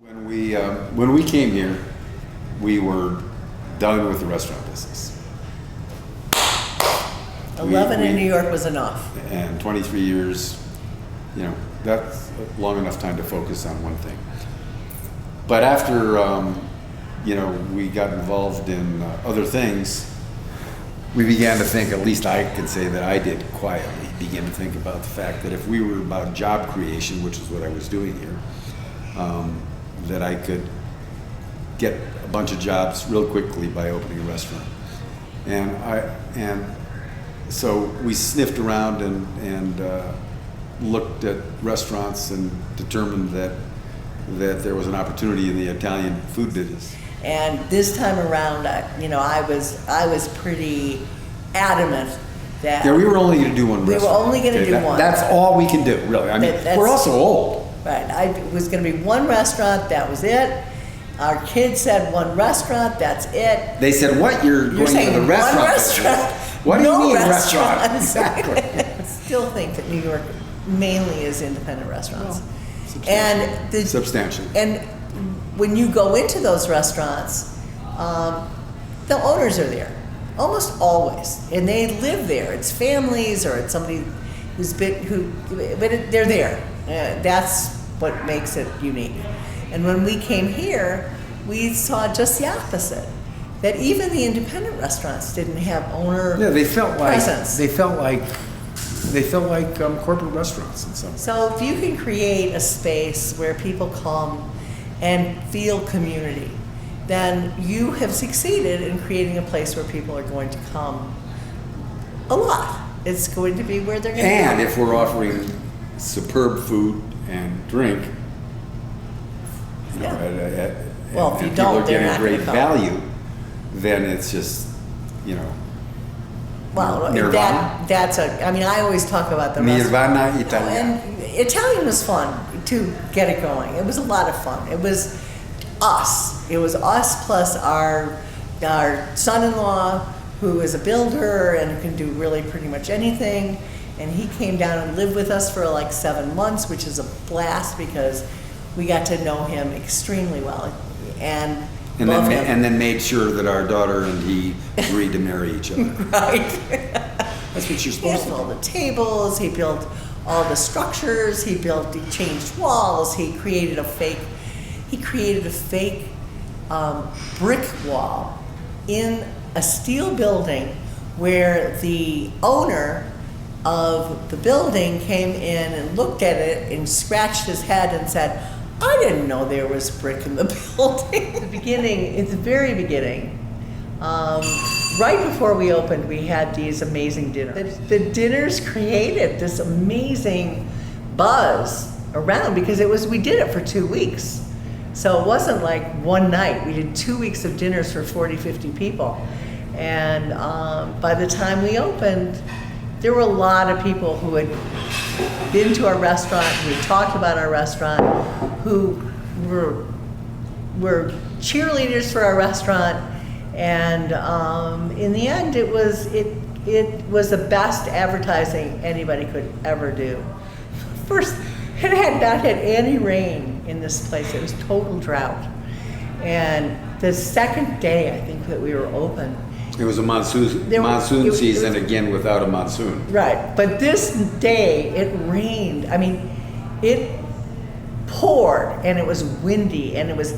When we came here, we were done with the restaurant business. 11 in New York was enough. And 23 years, that's long enough time to focus on one thing. But after, we got involved in other things, we began to think, at least I can say that I did quietly, begin to think about the fact that if we were about job creation, which is what I was doing here, that I could get a bunch of jobs real quickly by opening a restaurant. And so we sniffed around and looked at restaurants and determined that there was an opportunity in the Italian food business. And this time around, I was pretty adamant that we were only going to do one restaurant. We were only going to do one. That's all we can do, really. I mean, we're also old. Right. It was going to be one restaurant. That was it. Our kids said one restaurant. That's it. They said, "What? You're going saying to the restaurant?" One restaurant. What do you mean restaurant? Exactly. I still think that New York mainly is independent restaurants. Well, substantially. And when you go into those restaurants, the owners are there almost always, and they live there. It's families or it's somebody but they're there. That's what makes it unique. And when we came here, we saw just the opposite. That even the independent restaurants didn't have owner presence. They felt like corporate restaurants in some way. So if you can create a space where people come and feel community, then you have succeeded in creating a place where people are going to come a lot. It's going to be where they're going to come. And if we're offering superb food and drink, well, if you and don't, people are they're getting not great gonna come. value, then it's just, Well, Nirvana? I always talk about the Nirvana Italiano. And Italian was fun to get it going. It was a lot of fun. It was us. It was us plus our son-in-law, who is a builder and can do really pretty much anything. And he came down and lived with us for like 7 months, which is a blast because we got to know him extremely well and love him. And then made sure that our daughter and he agreed to marry each other. Right. That's what you're He supposed to built all do. the tables, he built all the structures, he changed walls, he created a fake brick wall in a steel building where the owner of the building came in and looked at it and scratched his head and said, "I didn't know there was brick in the building." At the very beginning, right before we opened, we had these amazing dinners. The dinners created this amazing buzz around because we did it for 2 weeks. So it wasn't like one night. We did 2 weeks of dinners for 40, 50 people. And by the time we opened, there were a lot of people who had been to our restaurant, who had talked about our restaurant, who were cheerleaders for our restaurant. And in the end, it was the best advertising anybody could ever do. First, it had not had any rain in this place. It was total drought. And the second day, I think, that we were open, It was a monsoon season again without a monsoon. right, but this day it rained. I mean, it poured and it was windy and it was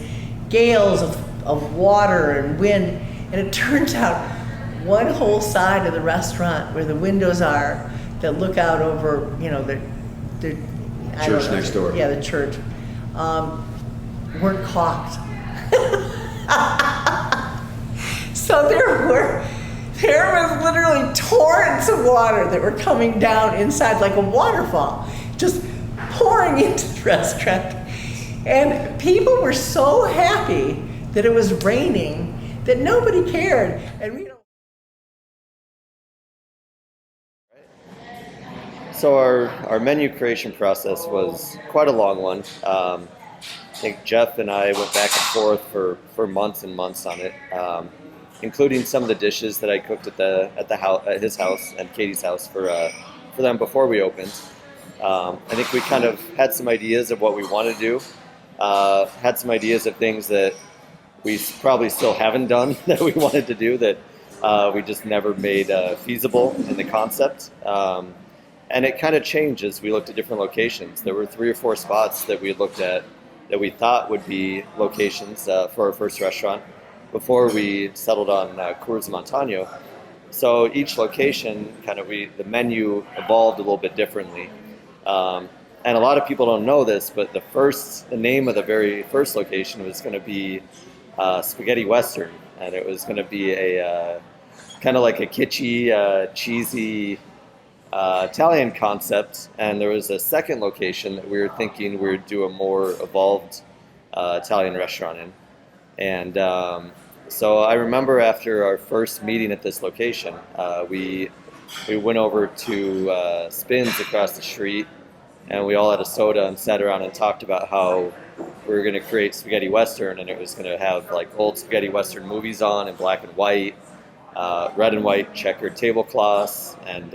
gales of water and wind. And it turns out one whole side of the restaurant where the windows are that look out over, the Church next door. Yeah, the church, weren't caulked. So there was literally torrents of water that were coming down inside like a waterfall, just pouring into the restaurant. And people were so happy that it was raining that nobody cared. And we don't. So our menu creation process was quite a long one. I think Jeff and I went back and forth for months and months on it, including some of the dishes that I cooked at his house and Katie's house for them before we opened. I think we kind of had some ideas of what we wanted to do. had some ideas of things that we probably still haven't done that we wanted to do that we just never made feasible in the concept. And it kind of changed as we looked at different locations. There were 3 or 4 spots that we had looked at that we thought would be locations for our first restaurant before we settled on Coors Montano. So each location, the menu evolved a little bit differently. And a lot of people don't know this, but the name of the very first location was going to be Spaghetti Western, and it was going to be a kind of like a kitschy, cheesy Italian concept. And there was a second location that we were thinking we would do a more evolved Italian restaurant in. And so I remember after our first meeting at this location, we went over to Spins across the street, and we all had a soda and sat around and talked about how we were going to create Spaghetti Western, and it was going to have like old Spaghetti Western movies on in black and white, red and white checkered tablecloths, and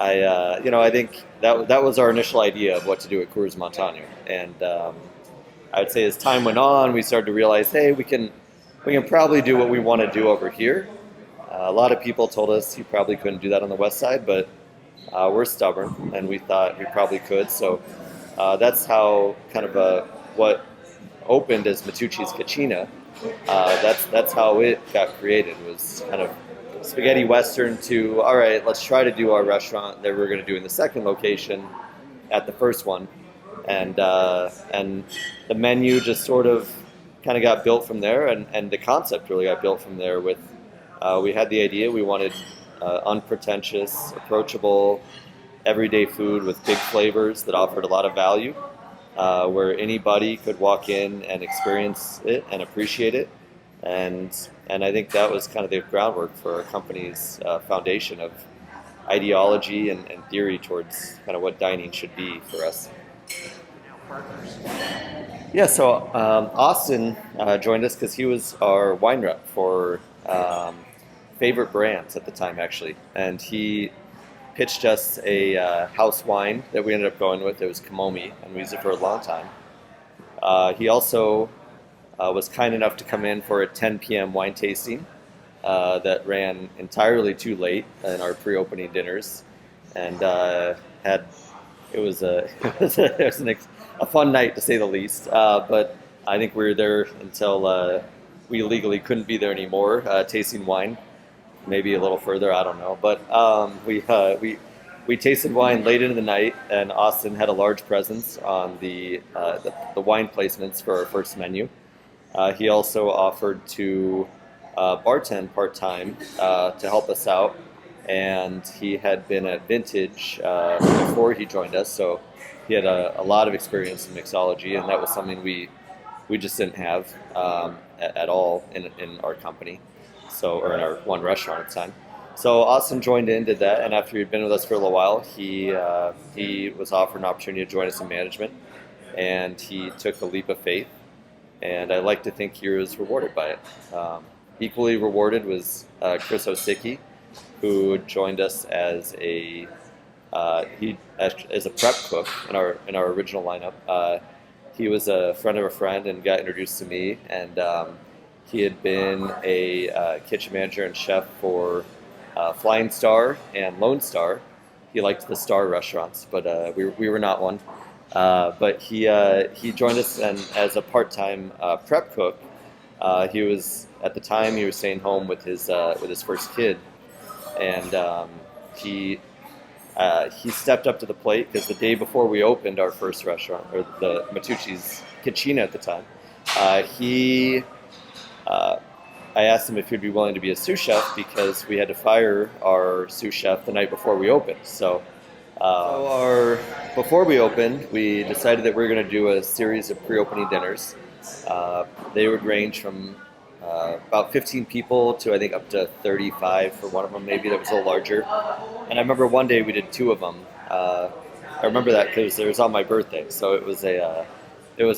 I think that was our initial idea of what to do at Coors Montano. And I would say as time went on, we started to realize, hey, we can probably do what we want to do over here. A lot of people told us you probably couldn't do that on the west side, but we're stubborn, and we thought we probably could. So that's how what opened as Matucci's Cucina. That's how it got created, was kind of spaghetti western to, all right, let's try to do our restaurant that we're going to do in the second location at the first one. And the menu just sort of kind of got built from there, and the concept really got built from there. With we had the idea, we wanted unpretentious, approachable, everyday food with big flavors that offered a lot of value, where anybody could walk in and experience it and appreciate it. And I think that was kind of the groundwork for our company's foundation of ideology and theory towards kind of what dining should be for us. Yeah, so Austin joined us because he was our wine rep for Favorite Brands at the time, actually. And he pitched us a house wine that we ended up going with. It was Komomi, and we used it for a long time. He also was kind enough to come in for a 10 p.m. wine tasting that ran entirely too late in our pre-opening dinners, and it was a fun night to say the least. But I think we were there until we legally couldn't be there anymore, tasting wine. Maybe a little further, I don't know. But we tasted wine late into the night, and Austin had a large presence on the wine placements for our first menu. He also offered to bartend part-time to help us out, and he had been at Vintage before he joined us, so he had a lot of experience in mixology, and that was something we just didn't have at all in our company, or in our one restaurant at the time. So Austin joined in, did that, and after he'd been with us for a little while, he was offered an opportunity to join us in management, and he took a leap of faith, and I like to think he was rewarded by it. Equally rewarded was Chris Osicki, who joined us as a prep cook in our original lineup. He was a friend of a friend and got introduced to me, and he had been a kitchen manager and chef for Flying Star and Lone Star. He liked the Star restaurants, but we were not one. But he joined us and as a part-time prep cook. He was at the time he was staying home with his first kid, and he stepped up to the plate because the day before we opened our first restaurant, or the Matucci's Cucina at the time, I asked him if he'd be willing to be a sous chef because we had to fire our sous chef the night before we opened. So before we opened, we decided that we were going to do a series of pre-opening dinners. They would range from about 15 people to I think up to 35 for one of them, maybe that was a little larger. And I remember one day we did 2 of them. I remember that because it was on my birthday, so it was a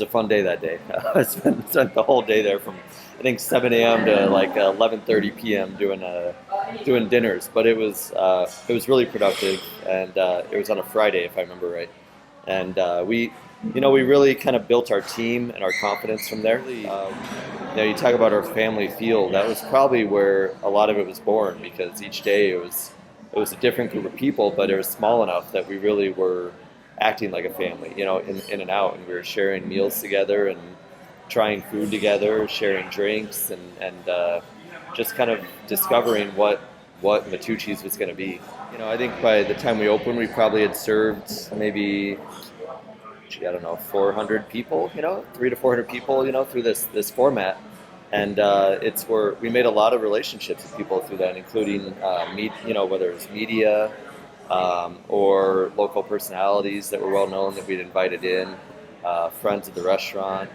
fun day that day. I spent the whole day there from I think 7 a.m. to like 11:30 p.m. doing dinners, but it was really productive, and it was on a Friday if I remember right. And we we really kind of built our team and our confidence from there. You talk about our family feel. That was probably where a lot of it was born, because each day it was a different group of people, but it was small enough that we really were acting like a family, in and out, and we were sharing meals together and trying food together, sharing drinks, and just kind of discovering what Matucci's was going to be. I think by the time we opened, we probably had served maybe, I don't know, 400 people, 300 to 400 people, through this format. And it's where we made a lot of relationships with people through that, including whether it was media or local personalities that were well known that we'd invited in, friends of the restaurant,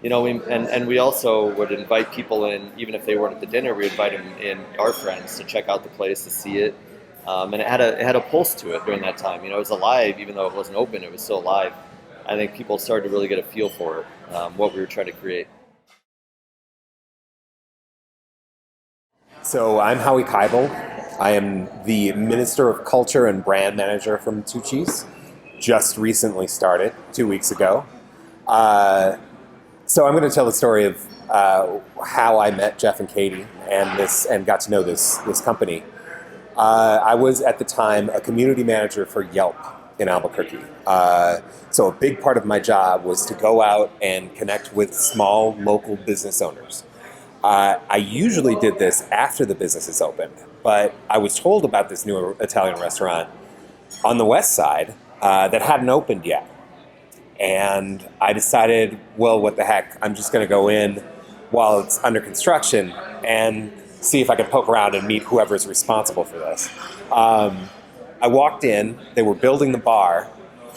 we also would invite people in, even if they weren't at the dinner. We invite them in, our friends, to check out the place, to see it, and it had a pulse to it during that time. It was alive, even though it wasn't open. It was still alive. I think people started to really get a feel for it, what we were trying to create. So I'm Howie Keibel. I am the Minister of Culture and Brand Manager from Matucci's. Just recently started 2 weeks ago. So I'm going to tell the story of how I met Jeff and Katie and got to know this company. I was at the time a community manager for Yelp in Albuquerque. So a big part of my job was to go out and connect with small local business owners. I usually did this after the businesses opened, but I was told about this new Italian restaurant on the west side that hadn't opened yet. And I decided, well, what the heck, I'm just going to go in while it's under construction and see if I can poke around and meet whoever's responsible for this. I walked in, they were building the bar,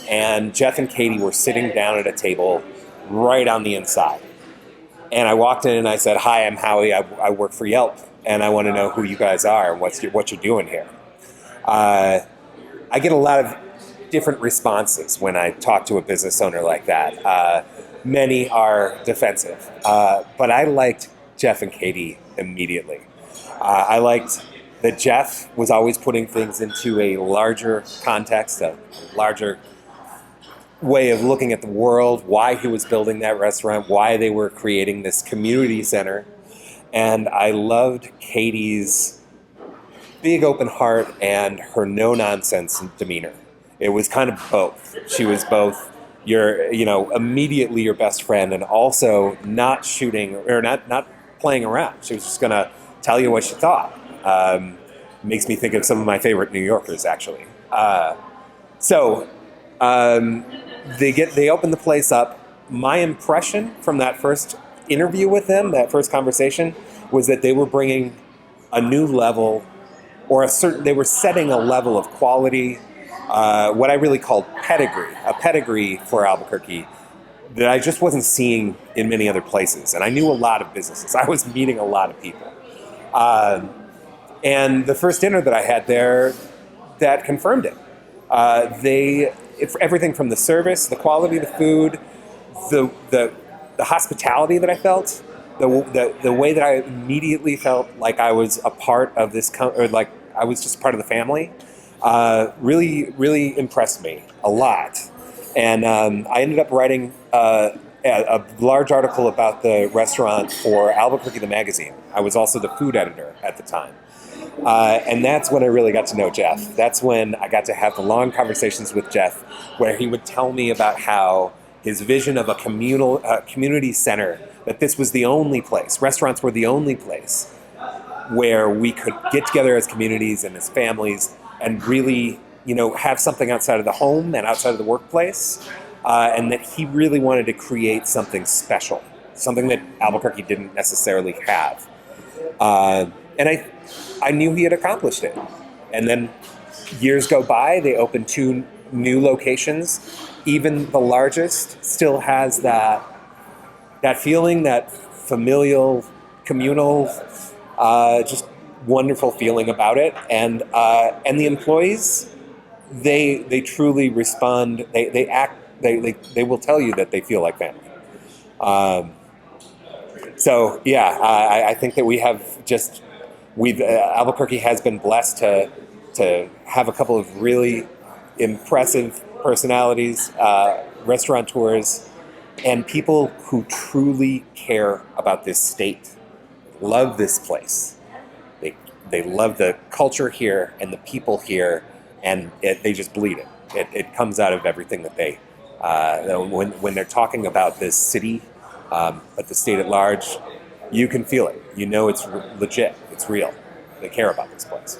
and Jeff and Katie were sitting down at a table right on the inside. And I walked in and I said, "Hi, I'm Howie. I work for Yelp, and I want to know who you guys are and what you're doing here." I get a lot of different responses when I talk to a business owner like that. Many are defensive, but I liked Jeff and Katie immediately. I liked that Jeff was always putting things into a larger context, a larger way of looking at the world, why he was building that restaurant, why they were creating this community center. And I loved Katie's big open heart and her no-nonsense demeanor. It was kind of both. She was both immediately your best friend, and also not shooting or not playing around. She was just going to tell you what she thought. Makes me think of some of my favorite New Yorkers, actually. They open the place up. My impression from that first interview with them, that first conversation, was that they were bringing a new level, or they were setting a level of quality, what I really called a pedigree for Albuquerque that I just wasn't seeing in many other places. And I knew a lot of businesses. I was meeting a lot of people. And the first dinner that I had there, that confirmed it. Everything from the service, the quality of the food, the hospitality that I felt, the way that I immediately felt like I was a part of this, or like I was just part of the family, really, really impressed me a lot. And I ended up writing a large article about the restaurant for Albuquerque the magazine. I was also the food editor at the time. And that's when I really got to know Jeff. That's when I got to have the long conversations with Jeff, where he would tell me about how his vision of a community center, that this was the only place, restaurants were the only place where we could get together as communities and as families and really, have something outside of the home and outside of the workplace. And that he really wanted to create something special, something that Albuquerque didn't necessarily have. And I knew he had accomplished it. And then years go by, they opened 2 new locations. Even the largest still has that feeling, that familial, communal, just wonderful feeling about it. And the employees, they truly respond. They act. They will tell you that they feel like family. I think that we have Albuquerque has been blessed to have a couple of really impressive personalities restaurateurs, and people who truly care about this state love this place. They love the culture here and the people here, and they just bleed it. It comes out of everything that they, when they're talking about this city, but the state at large, you can feel it. You know it's legit, it's real. They care about this place.